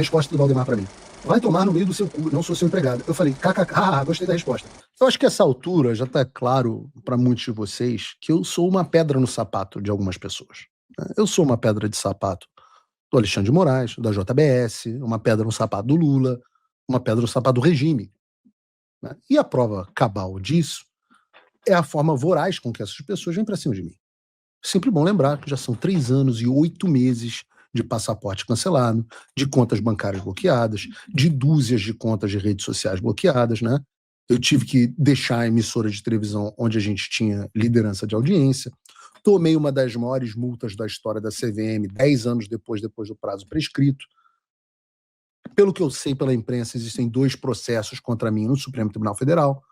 resposta do Valdemar para mim: vai tomar no meio do seu cu, não sou seu empregado. Eu falei, kkk, gostei da resposta. Eu acho que essa altura já está claro para muitos de vocês que eu sou uma pedra no sapato de algumas pessoas. Eu sou uma pedra de sapato do Alexandre de Moraes, da JBS, uma pedra no sapato do Lula, uma pedra no sapato do regime. E a prova cabal disso é a forma voraz com que essas pessoas vêm para cima de mim. Sempre bom lembrar que já são 3 anos e 8 meses de passaporte cancelado, de contas bancárias bloqueadas, de dúzias de contas de redes sociais bloqueadas, né? Eu tive que deixar a emissora de televisão onde a gente tinha liderança de audiência. Tomei uma das maiores multas da história da CVM 10 anos depois do prazo prescrito. Pelo que eu sei pela imprensa, existem 2 processos contra mim no Supremo Tribunal Federal,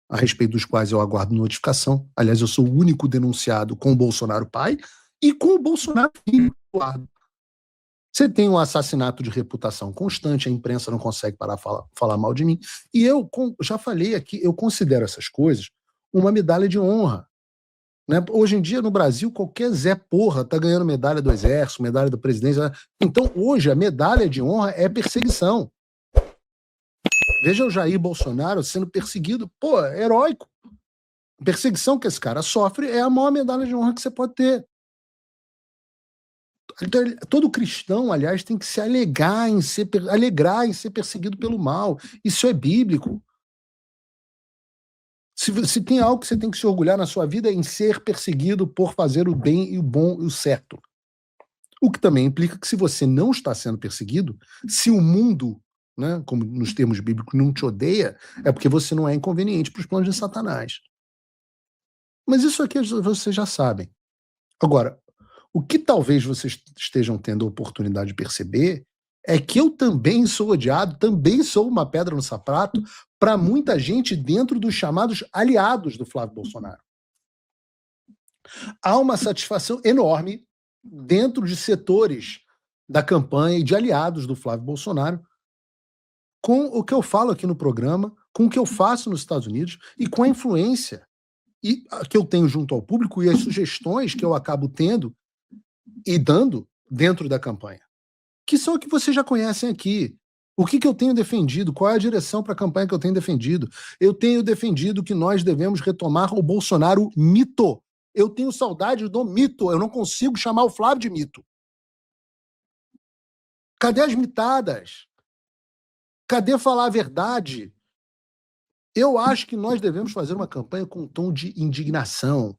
a respeito dos quais eu aguardo notificação. Aliás, eu sou o único denunciado com o Bolsonaro pai e com o Bolsonaro filho. Você tem um assassinato de reputação constante, a imprensa não consegue parar de falar mal de mim. E eu já falei aqui, eu considero essas coisas uma medalha de honra. Né? Hoje em dia, no Brasil, qualquer Zé Porra está ganhando medalha do Exército, medalha da presidência. Então, hoje, a medalha de honra é perseguição. Veja o Jair Bolsonaro sendo perseguido. Pô, é heróico. A perseguição que esse cara sofre é a maior medalha de honra que você pode ter. Todo cristão, aliás, tem que se alegrar em ser perseguido pelo mal. Isso é bíblico. Se tem algo que você tem que se orgulhar na sua vida é em ser perseguido por fazer o bem e o bom e o certo. O que também implica que se você não está sendo perseguido, se o mundo, né, como nos termos bíblicos, não te odeia, é porque você não é inconveniente para os planos de Satanás. Mas isso aqui vocês já sabem. Agora, o que talvez vocês estejam tendo a oportunidade de perceber é que eu também sou odiado, também sou uma pedra no sapato para muita gente dentro dos chamados aliados do Flávio Bolsonaro. Há uma satisfação enorme dentro de setores da campanha e de aliados do Flávio Bolsonaro com o que eu falo aqui no programa, com o que eu faço nos Estados Unidos e com a influência que eu tenho junto ao público e as sugestões que eu acabo tendo e dando dentro da campanha, que são o que vocês já conhecem aqui. O que eu tenho defendido? Qual é a direção para a campanha que eu tenho defendido? Eu tenho defendido que nós devemos retomar o Bolsonaro mito. Eu tenho saudade do mito. Eu não consigo chamar o Flávio de mito. Cadê as mitadas? Cadê falar a verdade? Eu acho que nós devemos fazer uma campanha com um tom de indignação.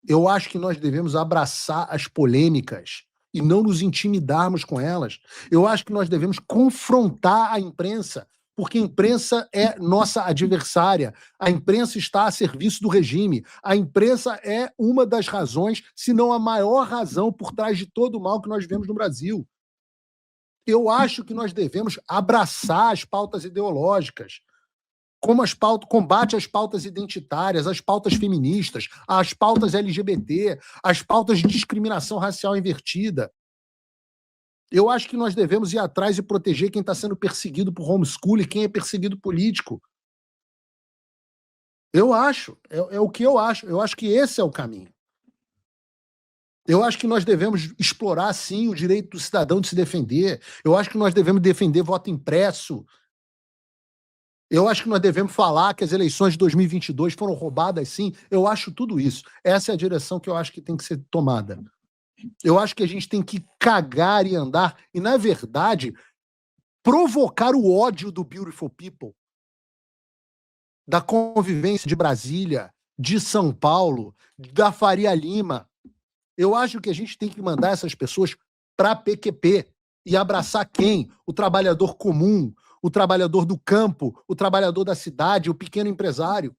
Eu acho que nós devemos abraçar as polêmicas e não nos intimidarmos com elas. Eu acho que nós devemos confrontar a imprensa, porque a imprensa é nossa adversária. A imprensa está a serviço do regime. A imprensa é uma das razões, se não a maior razão, por trás de todo o mal que nós vivemos no Brasil. Eu acho que nós devemos abraçar as pautas ideológicas, como combate às pautas identitárias, às pautas feministas, às pautas LGBT, às pautas de discriminação racial invertida. Eu acho que nós devemos ir atrás e proteger quem está sendo perseguido por homeschooling, quem é perseguido político. Eu acho, é o que eu acho. Eu acho que esse é o caminho. Eu acho que nós devemos explorar, sim, o direito do cidadão de se defender. Eu acho que nós devemos defender voto impresso. Eu acho que nós devemos falar que as eleições de 2022 foram roubadas, sim. Eu acho tudo isso. Essa é a direção que eu acho que tem que ser tomada. Eu acho que a gente tem que cagar e andar e, na verdade, provocar o ódio do Beautiful People, da convivência de Brasília, de São Paulo, da Faria Lima. Eu acho que a gente tem que mandar essas pessoas para a PQP e abraçar quem? O trabalhador comum, o trabalhador do campo, o trabalhador da cidade, o pequeno empresário.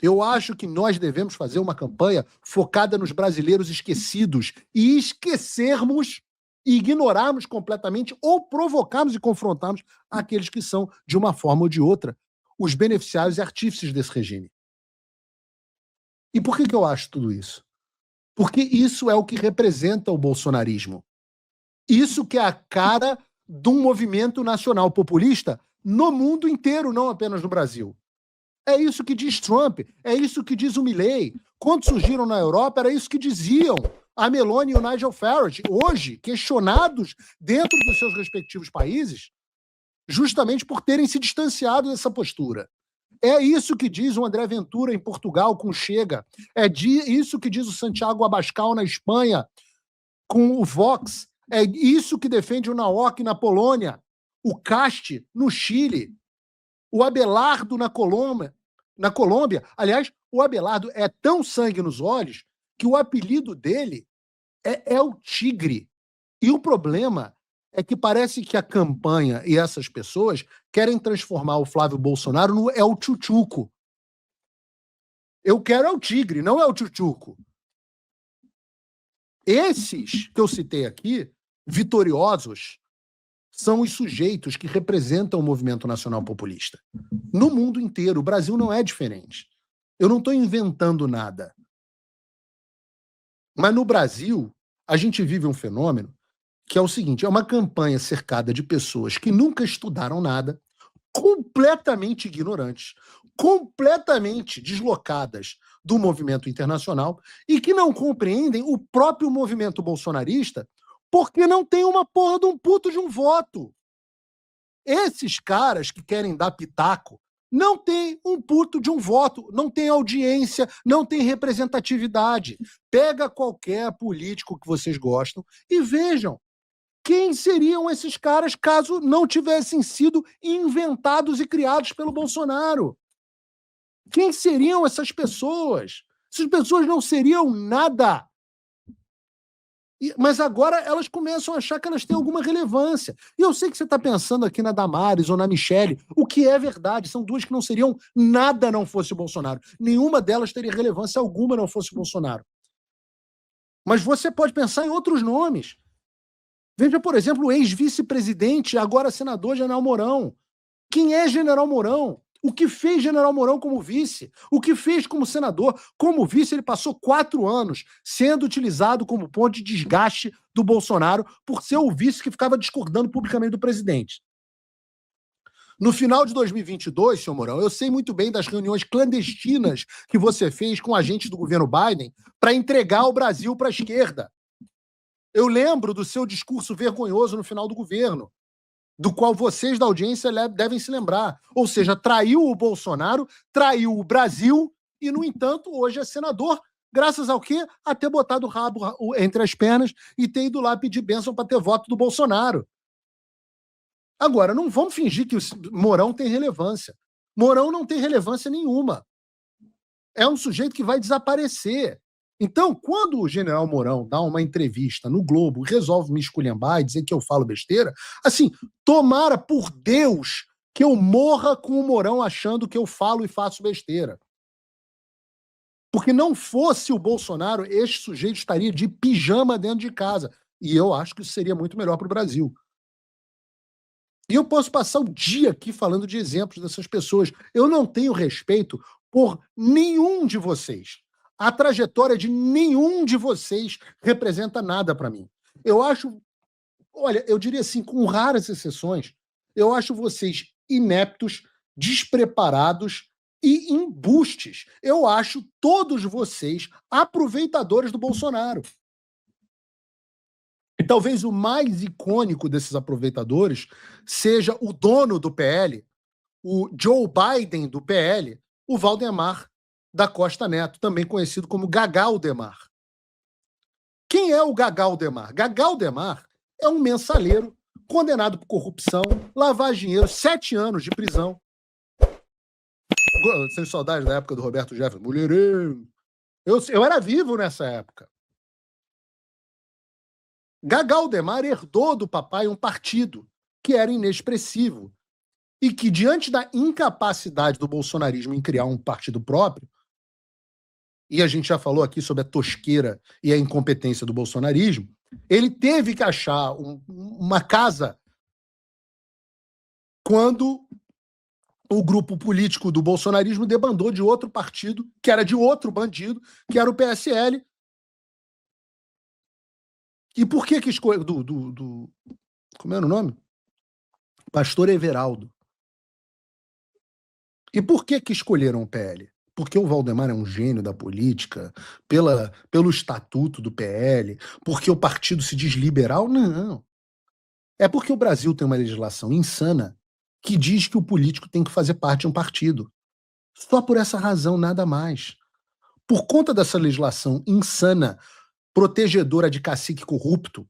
Eu acho que nós devemos fazer uma campanha focada nos brasileiros esquecidos e esquecermos e ignorarmos completamente ou provocarmos e confrontarmos aqueles que são, de uma forma ou de outra, os beneficiários e artífices desse regime. E por que eu acho tudo isso? Porque isso é o que representa o bolsonarismo. Isso que é a cara de um movimento nacional populista no mundo inteiro, não apenas no Brasil. É isso que diz Trump, é isso que diz o Milei. Quando surgiram na Europa, era isso que diziam. a Meloni e o Nigel Farage, hoje questionados dentro dos seus respectivos países, justamente por terem se distanciado dessa postura. É isso que diz o André Ventura em Portugal com o Chega. É isso que diz o Santiago Abascal na Espanha com o Vox. É isso que defende o Naok na Polônia, o Cast no Chile, o Abelardo na Colômbia. Aliás, o Abelardo é tão sangue nos olhos que o apelido dele é o Tigre. E o problema é que parece que a campanha e essas pessoas querem transformar o Flávio Bolsonaro no El Chuchuco. Eu quero é o Tigre, não é o Chuchuco. Esses que eu citei aqui, vitoriosos, são os sujeitos que representam o movimento nacional populista. No mundo inteiro, o Brasil não é diferente. Eu não estou inventando nada. Mas no Brasil, a gente vive um fenômeno que é o seguinte, é uma campanha cercada de pessoas que nunca estudaram nada, completamente ignorantes, completamente deslocadas do movimento internacional e que não compreendem o próprio movimento bolsonarista porque não tem uma porra de um puto de um voto. Esses caras que querem dar pitaco não tem um puto de um voto, não tem audiência, não tem representatividade. Pega qualquer político que vocês gostam e vejam quem seriam esses caras caso não tivessem sido inventados e criados pelo Bolsonaro. Quem seriam essas pessoas? Essas pessoas não seriam nada. Mas agora elas começam a achar que elas têm alguma relevância. E eu sei que você está pensando aqui na Damares ou na Michele, o que é verdade. São duas que não seriam nada não fosse o Bolsonaro. Nenhuma delas teria relevância alguma não fosse o Bolsonaro. Mas você pode pensar em outros nomes. Veja, por exemplo, o ex-vice-presidente, agora senador General Mourão. Quem é General Mourão? O que fez General Mourão como vice? O que fez como senador? Como vice, ele passou 4 anos sendo utilizado como ponto de desgaste do Bolsonaro por ser o vice que ficava discordando publicamente do presidente. No final de 2022, senhor Mourão, eu sei muito bem das reuniões clandestinas que você fez com agentes do governo Biden para entregar o Brasil para a esquerda. Eu lembro do seu discurso vergonhoso no final do governo, do qual vocês da audiência devem se lembrar. Ou seja, traiu o Bolsonaro, traiu o Brasil e, no entanto, hoje é senador, graças ao quê? A ter botado o rabo entre as pernas e ter ido lá pedir bênção para ter voto do Bolsonaro. Agora, não vamos fingir que o Mourão tem relevância. Mourão não tem relevância nenhuma. É um sujeito que vai desaparecer. Então, quando o general Mourão dá uma entrevista no Globo e resolve me esculhambar e dizer que eu falo besteira, assim, tomara por Deus que eu morra com o Mourão achando que eu falo e faço besteira. Porque não fosse o Bolsonaro, este sujeito estaria de pijama dentro de casa. E eu acho que isso seria muito melhor para o Brasil. E eu posso passar o dia aqui falando de exemplos dessas pessoas. Eu não tenho respeito por nenhum de vocês. A trajetória de nenhum de vocês representa nada para mim. Eu acho, olha, eu diria assim, com raras exceções, eu acho vocês ineptos, despreparados e embustes. Eu acho todos vocês aproveitadores do Bolsonaro. E talvez o mais icônico desses aproveitadores seja o dono do PL, o Joe Biden do PL, o Valdemar da Costa Neto, também conhecido como Gagaldemar. Quem é o Gagaldemar? Gagaldemar é um mensaleiro condenado por corrupção, lavar dinheiro, 7 anos de prisão. Sem saudade da época do Roberto Jefferson. Mulherengo. Eu era vivo nessa época. Gagaldemar herdou do papai um partido que era inexpressivo e que, diante da incapacidade do bolsonarismo em criar um partido próprio, e a gente já falou aqui sobre a tosqueira e a incompetência do bolsonarismo, ele teve que achar uma casa quando o grupo político do bolsonarismo debandou de outro partido, que era de outro bandido, que era o PSL. E por que escolheu... Como era o nome? Pastor Everaldo. E por que escolheram o PL? porque o Valdemar é um gênio da política, pelo estatuto do PL, porque o partido se diz liberal? Não. É porque o Brasil tem uma legislação insana que diz que o político tem que fazer parte de um partido. Só por essa razão, nada mais. Por conta dessa legislação insana, protegedora de cacique corrupto,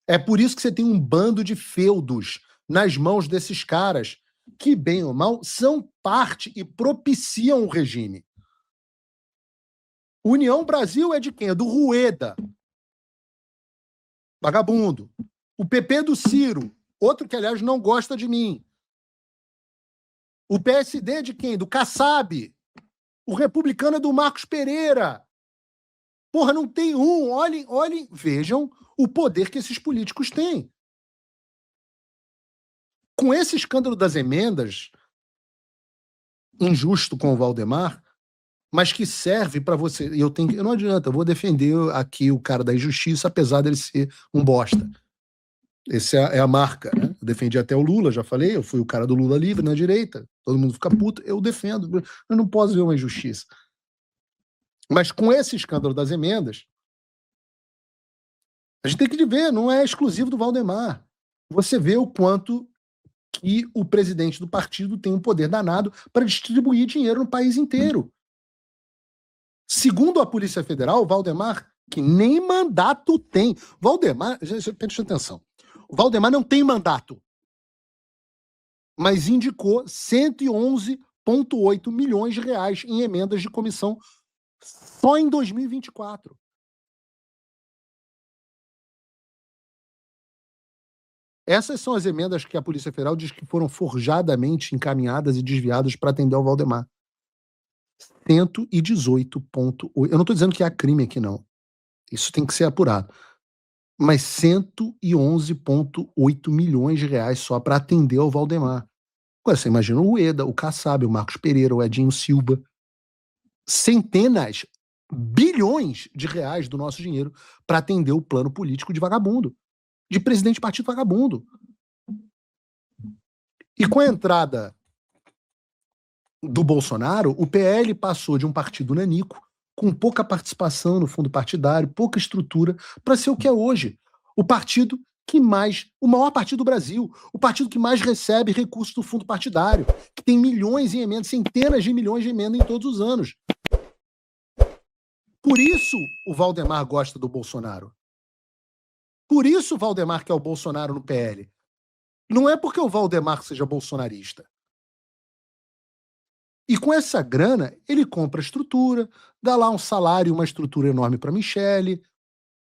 é por isso que você tem um bando de feudos nas mãos desses caras que, bem ou mal, são parte e propiciam o regime. União Brasil é de quem? É do Rueda. Vagabundo. O PP do Ciro. Outro que, aliás, não gosta de mim. O PSD é de quem? Do Kassab. O republicano é do Marcos Pereira. Porra, não tem um. Olhem, vejam o poder que esses políticos têm. Com esse escândalo das emendas, injusto com o Valdemar, mas que serve para você. Não adianta, eu vou defender aqui o cara da injustiça, apesar dele ser um bosta. Essa é a marca, né? Eu defendi até o Lula, já falei, eu fui o cara do Lula livre na direita, todo mundo fica puto, eu defendo, eu não posso ver uma injustiça. Mas com esse escândalo das emendas, a gente tem que ver, não é exclusivo do Valdemar. Você vê o quanto que o presidente do partido tem um poder danado para distribuir dinheiro no país inteiro. Segundo a Polícia Federal, o Valdemar, que nem mandato tem. Valdemar, preste atenção, o Valdemar não tem mandato, mas indicou 111,8 milhões de reais em emendas de comissão só em 2024. Essas são as emendas que a Polícia Federal diz que foram forjadamente encaminhadas e desviadas para atender ao Valdemar. 118,8. Eu não estou dizendo que há crime aqui, não. Isso tem que ser apurado. Mas 111,8 milhões de reais só para atender ao Valdemar. Agora, você imagina o Rueda, o Kassab, o Marcos Pereira, o Edinho Silva. Centenas, bilhões de reais do nosso dinheiro para atender o plano político de vagabundo. De presidente de partido vagabundo. E com a entrada do Bolsonaro, o PL passou de um partido nanico, com pouca participação no fundo partidário, pouca estrutura, para ser o que é hoje. O partido o maior partido do Brasil, o partido que mais recebe recursos do fundo partidário, que tem milhões em emendas, centenas de milhões de emendas em todos os anos. Por isso o Valdemar gosta do Bolsonaro. Por isso o Valdemar quer o Bolsonaro no PL. Não é porque o Valdemar seja bolsonarista. E com essa grana, ele compra estrutura, dá lá um salário, uma estrutura enorme para Michele,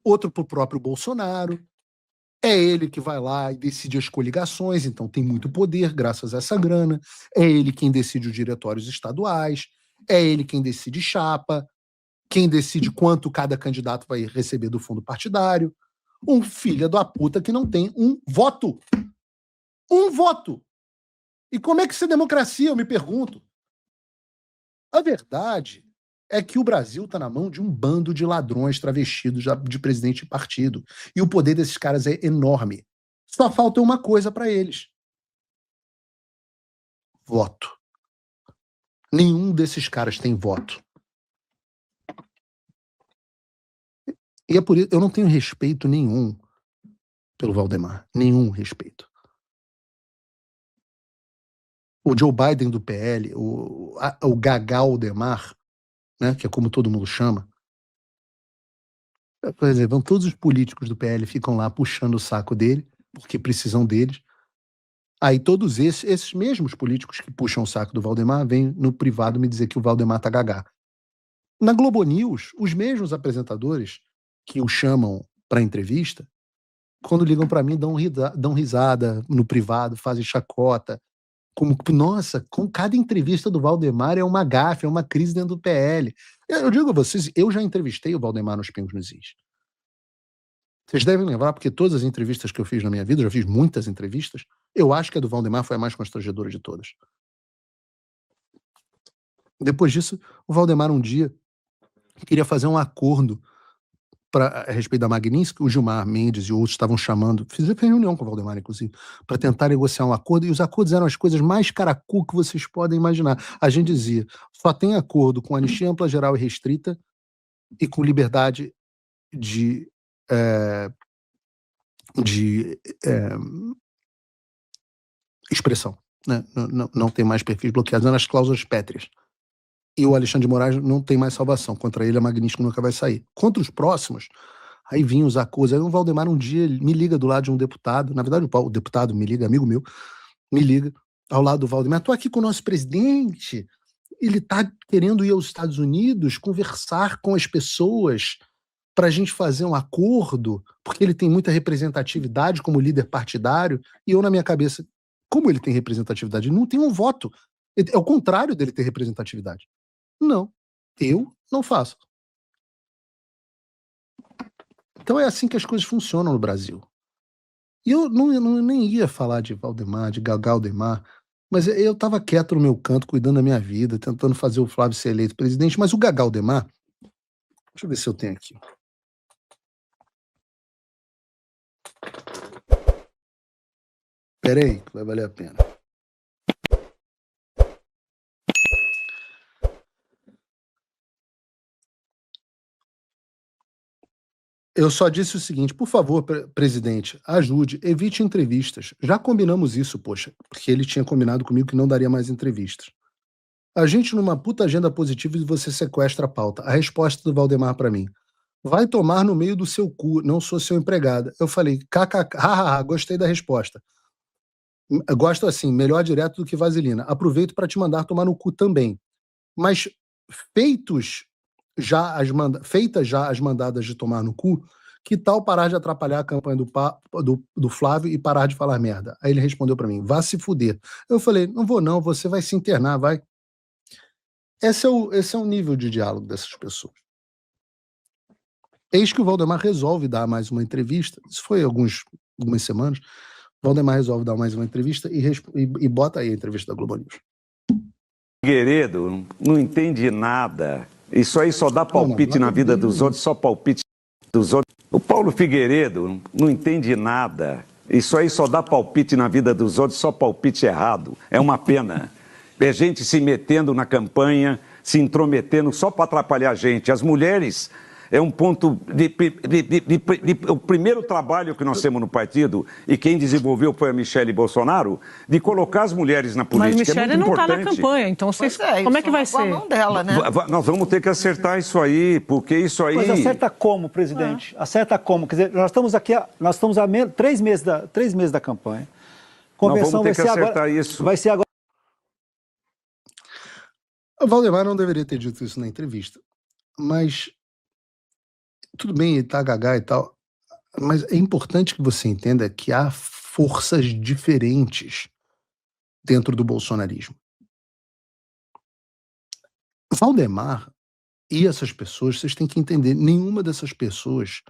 outro para o próprio Bolsonaro. É ele que vai lá e decide as coligações, então tem muito poder graças a essa grana. É ele quem decide os diretórios estaduais, é ele quem decide chapa, quem decide quanto cada candidato vai receber do fundo partidário. Um filho da puta que não tem um voto. Um voto! E como é que isso é democracia, eu me pergunto? A verdade é que o Brasil está na mão de um bando de ladrões travestidos de presidente de partido. E o poder desses caras é enorme. Só falta uma coisa para eles: voto. Nenhum desses caras tem voto. E é por isso eu não tenho respeito nenhum pelo Valdemar. Nenhum respeito. O Joe Biden do PL, o Gagaldemar, né, que é como todo mundo chama. Por exemplo, todos os políticos do PL ficam lá puxando o saco dele, porque precisam deles. Aí todos esses mesmos políticos que puxam o saco do Valdemar vêm no privado me dizer que o Valdemar tá gagá. Na Globo News, os mesmos apresentadores que o chamam para entrevista, quando ligam para mim, dão risada no privado, fazem chacota. Como, nossa, com cada entrevista do Valdemar é uma gafe, é uma crise dentro do PL. Eu digo a vocês, eu já entrevistei o Valdemar nos Pingos nos Is. Vocês devem lembrar, porque todas as entrevistas que eu fiz na minha vida, eu já fiz muitas entrevistas, eu acho que a do Valdemar foi a mais constrangedora de todas. Depois disso, o Valdemar um dia queria fazer um acordo a respeito da Magnitsky, o Gilmar Mendes e outros estavam chamando, fiz reunião com o Valdemar, inclusive, para tentar negociar um acordo, e os acordos eram as coisas mais caracu que vocês podem imaginar. A gente dizia, só tem acordo com anistia ampla, geral e restrita e com liberdade de expressão, né? Não tem mais perfis bloqueados, nas cláusulas pétreas. E o Alexandre de Moraes não tem mais salvação. Contra ele, a Magnitsky nunca vai sair. Contra os próximos, aí vinham os acusos. Aí o Valdemar um dia me liga do lado de um deputado. Na verdade, o deputado me liga, amigo meu, me liga ao lado do Valdemar. Tô aqui com o nosso presidente. Ele tá querendo ir aos Estados Unidos conversar com as pessoas para a gente fazer um acordo, porque ele tem muita representatividade como líder partidário. E eu, na minha cabeça, como ele tem representatividade? Ele não tem um voto. É o contrário dele ter representatividade. Não, eu não faço. Então é assim que as coisas funcionam no Brasil. E eu nem ia falar de Valdemar, de Galdemar, mas eu estava quieto no meu canto, cuidando da minha vida, tentando fazer o Flávio ser eleito presidente, mas o Galdemar, deixa eu ver se eu tenho aqui. Peraí, que vai valer a pena. Eu só disse o seguinte, por favor, presidente, ajude, evite entrevistas. Já combinamos isso, poxa, porque ele tinha combinado comigo que não daria mais entrevistas. A gente numa puta agenda positiva e você sequestra a pauta. A resposta do Valdemar pra mim, vai tomar no meio do seu cu, não sou seu empregado. Eu falei, kkk, gostei da resposta. Gosto assim, melhor direto do que vaselina. Aproveito para te mandar tomar no cu também. Mas feitas já as mandadas de tomar no cu, que tal parar de atrapalhar a campanha do Flávio e parar de falar merda? Aí ele respondeu para mim, vá se fuder. Eu falei, não vou não, você vai se internar, vai. Esse é o nível de diálogo dessas pessoas. Eis que o Valdemar resolve dar mais uma entrevista, isso foi algumas semanas, o Valdemar resolve dar mais uma entrevista e bota aí a entrevista da Globo News. Figueiredo não entende nada. Isso aí só dá palpite na vida dos outros, só palpite dos outros. O Paulo Figueiredo não entende nada. Isso aí só dá palpite na vida dos outros, só palpite errado. É uma pena. É gente se metendo na campanha, se intrometendo só para atrapalhar a gente. As mulheres é um ponto o primeiro trabalho que nós temos no partido, e quem desenvolveu foi a Michele Bolsonaro, de colocar as mulheres na política. Mas Michele é muito não está importante. na campanha, então vocês, como é que vai ser? A mão dela, né? Nós vamos ter que acertar isso aí, porque isso aí... Mas acerta como, presidente? Acerta como? Quer dizer, nós estamos aqui, nós estamos há 3 meses da campanha. Nós vamos ter que acertar isso. Vai ser agora. O Valdemar não deveria ter dito isso na entrevista, mas tudo bem, ele tá gagá e tal, mas é importante que você entenda que há forças diferentes dentro do bolsonarismo. Valdemar e essas pessoas, vocês têm que entender, nenhuma dessas pessoas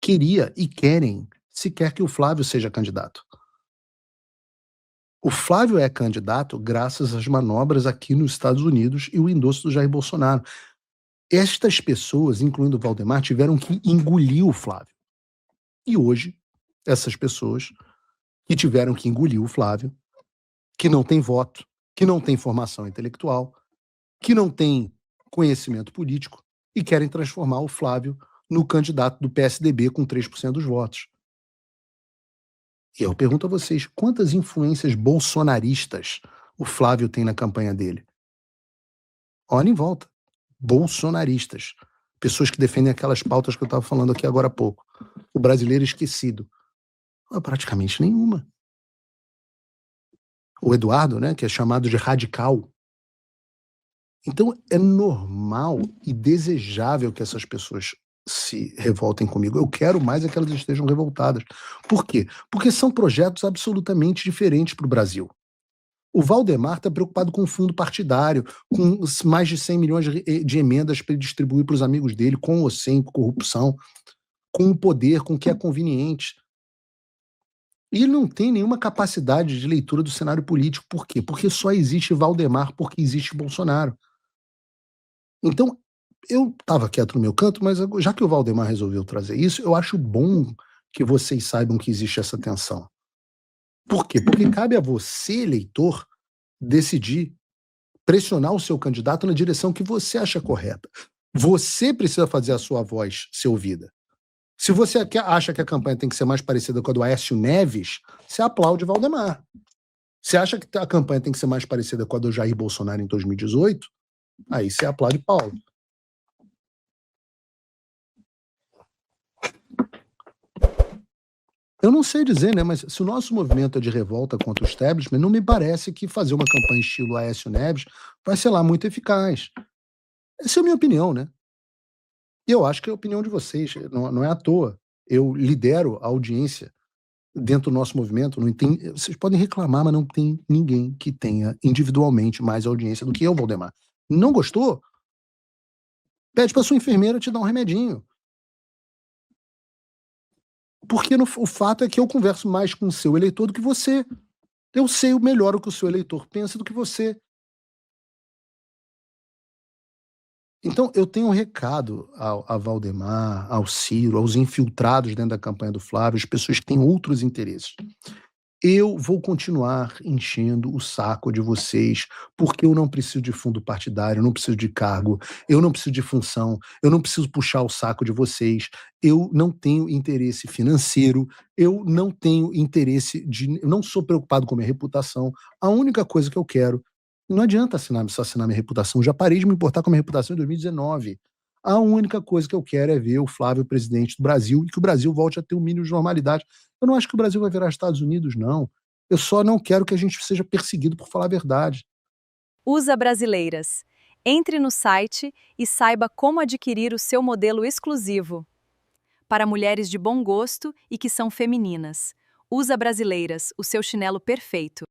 queria e querem sequer que o Flávio seja candidato. O Flávio é candidato graças às manobras aqui nos Estados Unidos e o endosso do Jair Bolsonaro. Estas pessoas, incluindo o Valdemar, tiveram que engolir o Flávio. E hoje, essas pessoas que tiveram que engolir o Flávio, que não têm voto, que não têm formação intelectual, que não têm conhecimento político e querem transformar o Flávio no candidato do PSDB com 3% dos votos. E eu pergunto a vocês, quantas influências bolsonaristas o Flávio tem na campanha dele? Olha em volta. Bolsonaristas. Pessoas que defendem aquelas pautas que eu estava falando aqui agora há pouco. O brasileiro esquecido. Praticamente nenhuma. O Eduardo, né, que é chamado de radical. Então é normal e desejável que essas pessoas se revoltem comigo. Eu quero mais é que elas estejam revoltadas. Por quê? Porque são projetos absolutamente diferentes para o Brasil. O Valdemar está preocupado com o fundo partidário, com mais de 100 milhões de emendas para ele distribuir para os amigos dele, com ou sem corrupção, com o poder, com o que é conveniente. E ele não tem nenhuma capacidade de leitura do cenário político. Por quê? Porque só existe Valdemar porque existe Bolsonaro. Então, eu estava quieto no meu canto, mas já que o Valdemar resolveu trazer isso, eu acho bom que vocês saibam que existe essa tensão. Por quê? Porque cabe a você, eleitor, decidir, pressionar o seu candidato na direção que você acha correta. Você precisa fazer a sua voz ser ouvida. Se você acha que a campanha tem que ser mais parecida com a do Aécio Neves, você aplaude Valdemar. Se acha que a campanha tem que ser mais parecida com a do Jair Bolsonaro em 2018, aí você aplaude Paulo. Eu não sei dizer, né, mas se o nosso movimento é de revolta contra o establishment, não me parece que fazer uma campanha estilo Aécio Neves vai ser lá muito eficaz. Essa é a minha opinião, né? E eu acho que é a opinião de vocês, não é à toa. Eu lidero a audiência dentro do nosso movimento. Não tem, vocês podem reclamar, mas não tem ninguém que tenha individualmente mais audiência do que eu, Valdemar. Não gostou? Pede para sua enfermeira te dar um remedinho. Porque o fato é que eu converso mais com o seu eleitor do que você. Eu sei melhor o que o seu eleitor pensa do que você. Então, eu tenho um recado a Valdemar, ao Ciro, aos infiltrados dentro da campanha do Flávio, as pessoas que têm outros interesses. Eu vou continuar enchendo o saco de vocês, porque eu não preciso de fundo partidário, eu não preciso de cargo, eu não preciso de função, eu não preciso puxar o saco de vocês, eu não tenho interesse financeiro, eu não tenho interesse eu não sou preocupado com a minha reputação. A única coisa que eu quero, não adianta só assinar minha reputação, eu já parei de me importar com a minha reputação em 2019. A única coisa que eu quero é ver o Flávio presidente do Brasil e que o Brasil volte a ter um mínimo de normalidade. Eu não acho que o Brasil vai virar Estados Unidos, não. Eu só não quero que a gente seja perseguido por falar a verdade. USA Brasileiras. Entre no site e saiba como adquirir o seu modelo exclusivo. Para mulheres de bom gosto e que são femininas. USA Brasileiras, o seu chinelo perfeito.